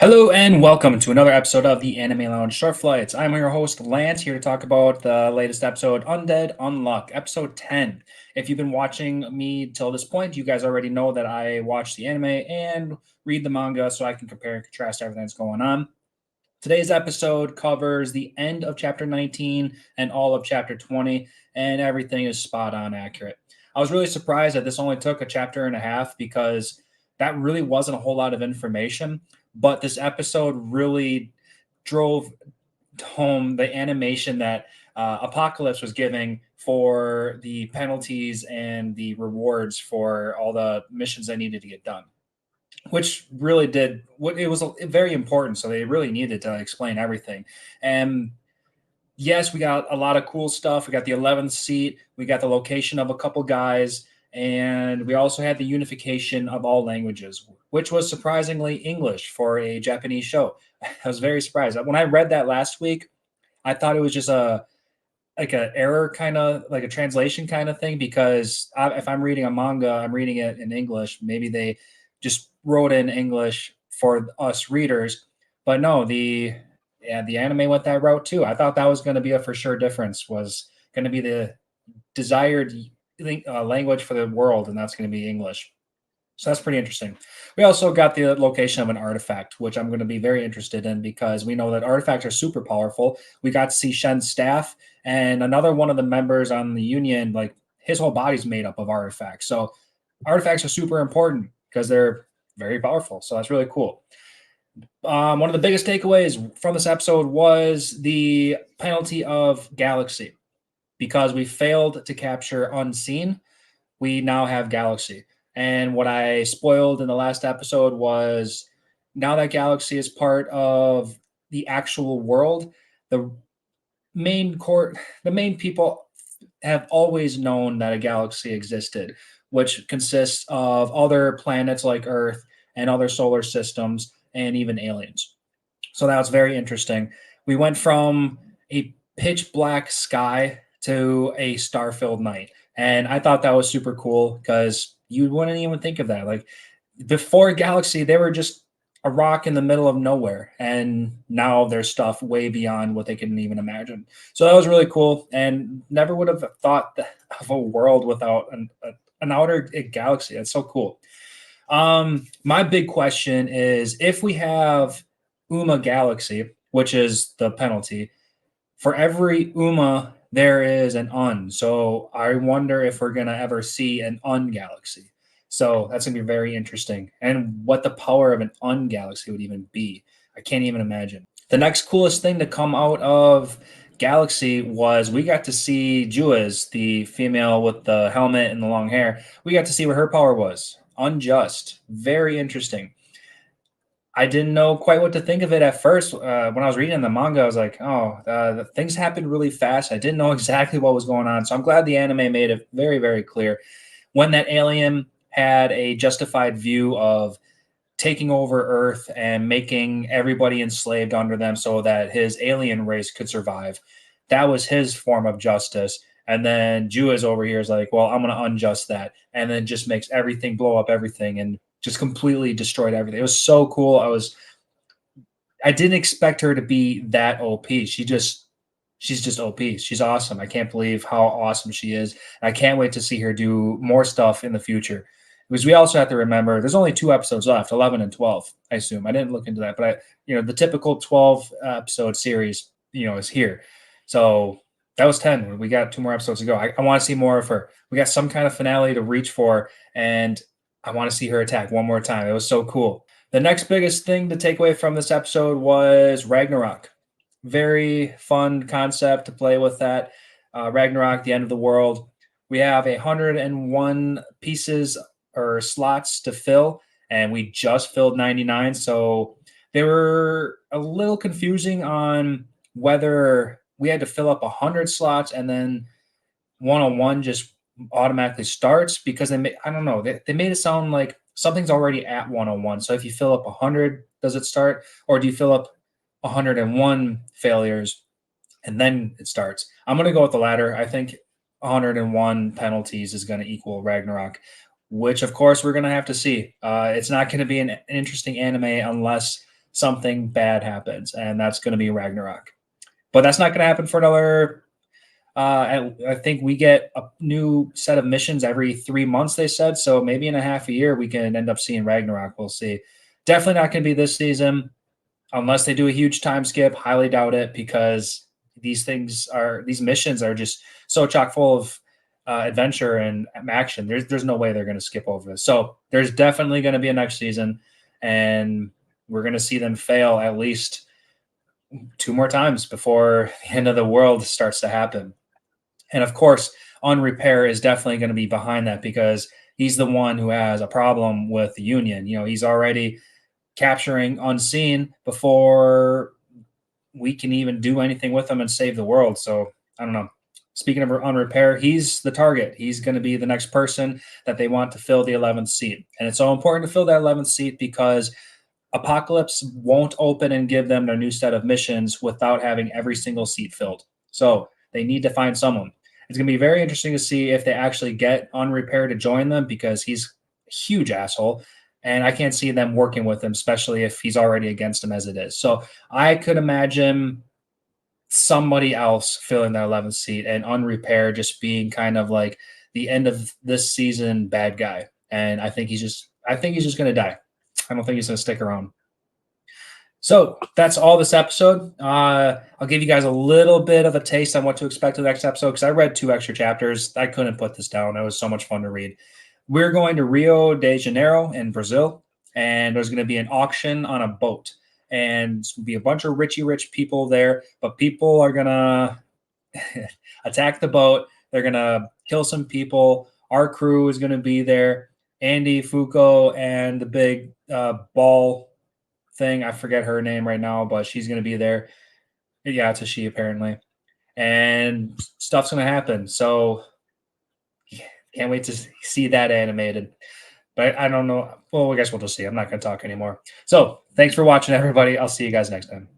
Hello and welcome to another episode of the Anime Lounge Short Flights. I'm your host Lance here to talk about the latest episode, Undead Unluck, episode 10. If you've been watching me till this point, you guys already know that I watch the anime and read the manga so I can compare and contrast everything that's going on. Today's episode covers the end of chapter 19 and all of chapter 20, and everything is spot on accurate. I was really surprised that this only took a chapter and a half because that really wasn't a whole lot of information. But this episode really drove home the animation that Apocalypse was giving for the penalties and the rewards for all the missions that needed to get done, which really did what it was very important. So they really needed to explain everything. And yes, we got a lot of cool stuff. We got the 11th seat, we got the location of a couple guys, and we also had the unification of all languages, which was surprisingly English for a Japanese show. I was very surprised. When I read that last week, I thought it was just a error kind of like a translation kind of thing because if I'm reading a manga, I'm reading it in English. Maybe they just wrote in English for us readers, but no, the anime went that route too. I thought that was going to be a for sure difference. Was going to be the desired language for the world, and that's going to be English. So that's pretty interesting. We also got the location of an artifact, which I'm going to be very interested in because we know that artifacts are super powerful. We got to see Shen's staff and another one of the members on the Union, like his whole body's made up of artifacts. So artifacts are super important because they're very powerful. So that's really cool. One of the biggest takeaways from this episode was the penalty of Galaxy. Because we failed to capture Unseen, we now have Galaxy. And what I spoiled in the last episode was now that Galaxy is part of the actual world, the the main people have always known that a galaxy existed, which consists of other planets like Earth and other solar systems and even aliens. So that was very interesting. We went from a pitch black sky to a star filled night. And I thought that was super cool because you wouldn't even think of that. Like before Galaxy, they were just a rock in the middle of nowhere. And now there's stuff way beyond what they can even imagine. So that was really cool. And never would have thought of a world without an outer galaxy. That's so cool. My big question is if we have Uma Galaxy, which is the penalty, for every Uma, there is an Un. So I wonder if we're going to ever see an Un Galaxy. So that's going to be very interesting. And what the power of an Un Galaxy would even be. I can't even imagine. The next coolest thing to come out of Galaxy was we got to see Juiz, the female with the helmet and the long hair. We got to see what her power was. Unjust. Very interesting. I didn't know quite what to think of it at first. When I was reading the manga, I was like, "Oh, the things happened really fast." I didn't know exactly what was going on, so I'm glad the anime made it very, very clear when that alien had a justified view of taking over Earth and making everybody enslaved under them, so that his alien race could survive. That was his form of justice. And then Jew over here is like, "Well, I'm going to unjust that," and then just makes everything blow up everything and just completely destroyed everything. It was so cool. I didn't expect her to be that OP. She's just OP. She's awesome. I can't believe how awesome she is. I can't wait to see her do more stuff in the future. Because we also have to remember there's only two episodes left, 11 and 12, I assume. I didn't look into that, but the typical 12 episode series, is here. So that was 10. We got two more episodes to go. I want to see more of her. We got some kind of finale to reach for, and I want to see her attack one more time. It was so cool. The next biggest thing to take away from this episode was Ragnarok. Very fun concept to play with that. Ragnarok, the end of the world. We have 101 pieces or slots to fill, and we just filled 99. So they were a little confusing on whether we had to fill up 100 slots and then 101 just automatically starts because I don't know, they made it sound like something's already at 101. So if you fill up 100, does it start? Or do you fill up 101 failures and then it starts? I'm going to go with the latter. I think 101 penalties is going to equal Ragnarok, which of course we're going to have to see. It's not going to be an interesting anime unless something bad happens, and that's going to be Ragnarok. But that's not going to happen for another. I think we get a new set of missions every 3 months. They said so. Maybe in a half a year we can end up seeing Ragnarok. We'll see. Definitely not going to be this season unless they do a huge time skip. Highly doubt it because these missions are just so chock full of adventure and action. There's no way they're going to skip over this. So there's definitely going to be a next season, and we're going to see them fail at least two more times before the end of the world starts to happen. And of course, on repair is definitely going to be behind that because he's the one who has a problem with the union. He's already capturing unseen before we can even do anything with him and save the world. So I don't know. Speaking of on repair, he's the target. He's going to be the next person that they want to fill the 11th seat. And it's so important to fill that 11th seat because Apocalypse won't open and give them their new set of missions without having every single seat filled. So they need to find someone. It's going to be very interesting to see if they actually get Unrepair to join them because he's a huge asshole. And I can't see them working with him, especially if he's already against him as it is. So I could imagine somebody else filling that 11th seat and Unrepair just being kind of like the end of this season bad guy. And I think he's just going to die. I don't think he's going to stick around. So that's all this episode. I'll give you guys a little bit of a taste on what to expect in the next episode because I read 2 extra chapters. I couldn't put this down. It was so much fun to read. We're going to Rio de Janeiro in Brazil, and there's going to be an auction on a boat. And it's going to be a bunch of rich people there, but people are going to attack the boat. They're going to kill some people. Our crew is going to be there. Andy, Fuko, and the big ball thing. I forget her name right now, but she's going to be there. Yeah, it's a she apparently. And stuff's going to happen. So can't wait to see that animated. But I don't know. Well, I guess we'll just see. I'm not going to talk anymore. So thanks for watching, everybody. I'll see you guys next time.